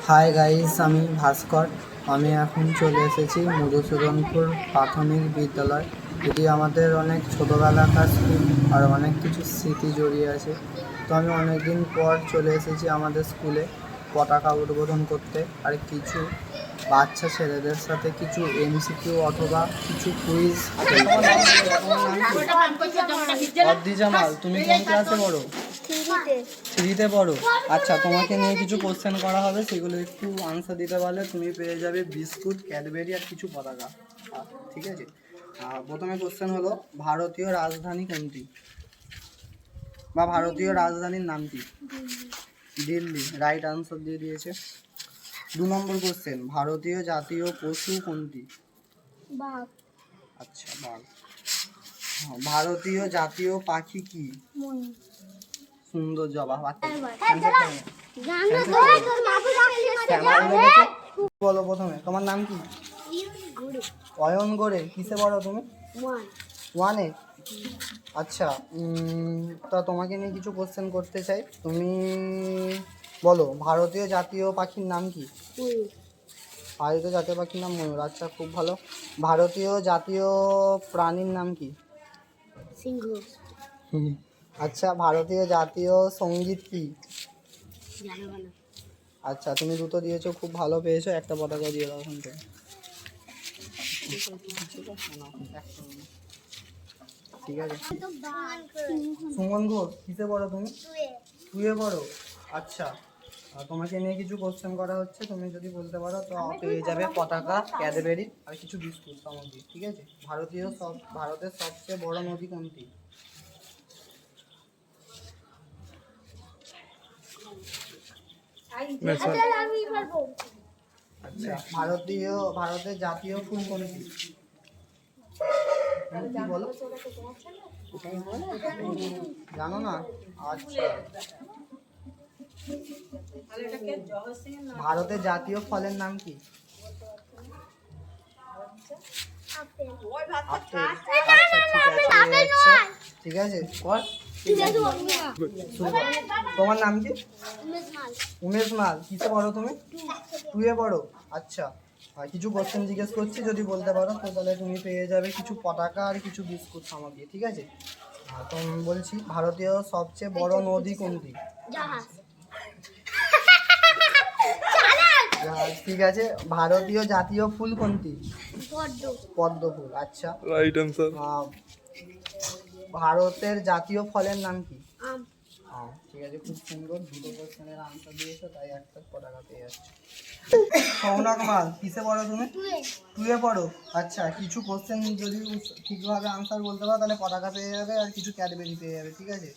Hi guys, আমি ভাস্কর। আমি এখন চলে এসেছি মধুসূদনপুর প্রাথমিক বিদ্যালয়। এটি আমাদের অনেক ছোটোবেলাকার স্কুল আর অনেক কিছু স্মৃতি জড়িয়ে আছে। তো আমি অনেক দিন পর চলে এসেছি আমাদের স্কুলে পতাকা উদ্বোধন করতে আর কিছু বাচ্চা ছেলেদের সাথে কিছু এমসিকিউ অথবা কিছু কুইজ। জামাল, তুমি কোন ক্লাসে পড়ো? থ্রিতে পড়ো। আচ্ছা, তোমাকে নিয়ে কিছু কোশ্চেন করা হবে, সেগুলো একটু আনসার দিতে পারলে তুমি পেয়ে যাবে বিস্কুট, ক্যাডবেরি আর কিছু পতাকা। ঠিক আছে। প্রথমে কোশ্চেন হলো, ভারতীয় রাজধানী কোনটি বা ভারতীয় রাজধানীর নাম কি? দিল্লি। রাইট আনসার দিয়ে দিয়েছে। 2 নম্বর কোশ্চেন, ভারতীয় জাতীয় পশু কোনটি? বাঘ। আচ্ছা, বাঘ। ভারতীয় জাতীয় পাখি কি? সুন্দর জবাব। বলো প্রথমে, তোমার নাম কি? অয়ন গোড়ে। কিসে পড়ো তুমি? 1-এ। আচ্ছা, তা তোমাকে নিয়ে কিছু কোশ্চেন করতে চাই। তুমি বলো, ভারতীয় জাতীয় পাখির নাম কি? ভারতীয় জাতীয় পাখির নাম ময়ূর। আচ্ছা, খুব ভালো। ভারতীয় জাতীয় প্রাণীর নাম কি? সিংহ। আচ্ছা, ভারতীয় জাতীয় সঙ্গীত কি? আচ্ছা, তুমি দুটো দিয়েছো, খুব ভালো পেয়েছো। একটা পতাকা দিয়ে দাও এখন থেকে। ঠিক আছে। সুমন ঘোষ। কিসে পড়ো তুমি? 2-এ পড়ো। আচ্ছা, তোমাকে নিয়ে কিছু কোশ্চেন করা হচ্ছে। তুমি যদি বলতে পারো তো পেয়ে যাবে পতাকা, ক্যাডবেরি আর কিছু বিস্কুট সামগ্রী। ঠিক আছে। ভারতের সবচেয়ে বড় নদী কোনটি? আচ্ছা, ভারতের জাতীয় ফুল কোনটি? কি বলো? জানো না? আচ্ছা, ভারতের জাতীয় ফলের নাম কি? ঠিক আছে। তোমার নাম কি? উমেশ মাল। কিসে পড়ো তুমি? 2-এ পড়ো। আচ্ছা, কিছু কোশ্চেন জিজ্ঞেস করছি, যদি বলতে পারো তো তাহলে তুমি পেয়ে যাবে কিছু পতাকা আর কিছু বিস্কুট সামগ্রী। ঠিক আছে। তো বলছি, ভারতীয় সবচেয়ে বড় নদী কোনটি? ঠিক আছে। ভারতীয় জাতীয় ফুল কোনটি? পদ্ম ফুল। আচ্ছা, রাইট আনসার। ভারতের জাতীয় ফলের নাম কি? ঠিক আছে, খুব সুন্দর। 2টো কোশ্চেনের আনসার দিয়েছো, তাই একটা পতাকা পেয়ে যাচ্ছে। সৌনক মাল। কিসে পড়ো তুমি? 2-এ পড়ো। আচ্ছা, কিছু কোশ্চেন যদি ঠিকভাবে আনসার বলতে পারো তাহলে পতাকা পেয়ে যাবে আর কিছু ক্যাডবেরি পেয়ে যাবে। ঠিক আছে।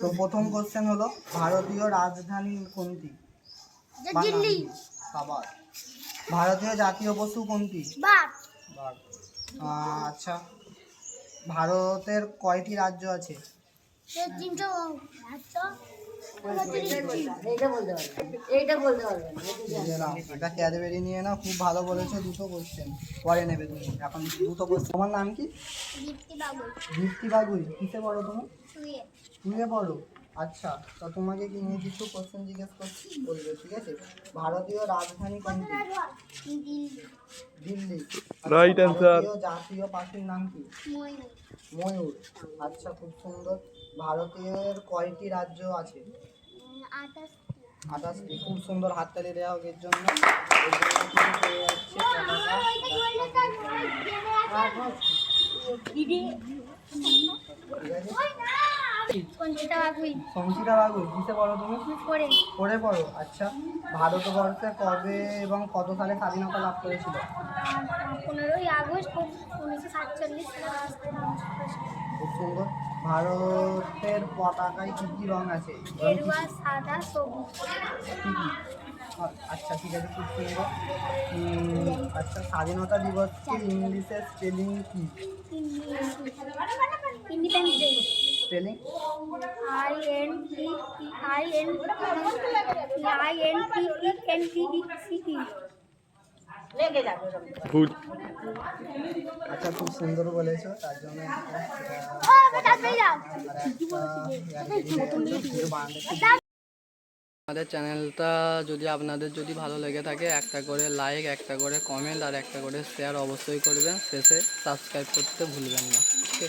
তো প্রথম কোশ্চেন হলো, ভারতীয় রাজধানী কোনটি? দিল্লি। আবার, ভারতীয় জাতীয় পশু কোনটি? বাঘ। আচ্ছা, ভারতের কয়টি রাজ্য আছে? এটা ক্যাডবেরি নিয়ে নাও, খুব ভালো বলেছো। 2টো কোশ্চেন পরে নেবে তুমি, এখন 2টো কোশ্চেন। তোমার নাম কি? দীপ্তি বাগুই। কিসে পড়ো তুমি? 2-এ পড়ো। আচ্ছা, তো তোমাকে কি নিয়ে কিছু কোশ্চেন জিজ্ঞেস করছি, বলবে। ঠিক আছে। ভারতীয় রাজধানী কোনটি? দিল্লি। Right answer. জাতীয় পাখির নাম কি? ময়ূর। আচ্ছা, খুব সুন্দর। ভারতের কয়টি রাজ্য আছে? 28টি। খুব সুন্দর। হাততালি দেওয়া হোক এর জন্য। সঞ্চিতা বাগুই। কিসে পড়ো তুমি? 4-এ পড়ো। আচ্ছা, ভারতবর্ষে কবে এবং কত সালে স্বাধীনতা লাভ করেছিল? 15ই আগস্ট 1947 সালে। খুব সুন্দর। ভারতের পতাকায় কি কি রং আছে? গেরুয়া, সাদা, সবুজ। আচ্ছা, ঠিক আছে, খুব সুন্দর। আচ্ছা, স্বাধীনতা দিবসকে ইংলিশে স্পেলিং কি? Independence day. স্পেলিং? ভুল। আচ্ছা, খুব সুন্দর বলেছো, তার জন্য আমাদের চ্যানেলটা যদি আপনাদের যদি ভালো লেগে থাকে একটা করে লাইক, একটা করে কমেন্ট আর একটা করে শেয়ার অবশ্যই করবেন। শেষে সাবস্ক্রাইব করতে ভুলবেন না। ওকে।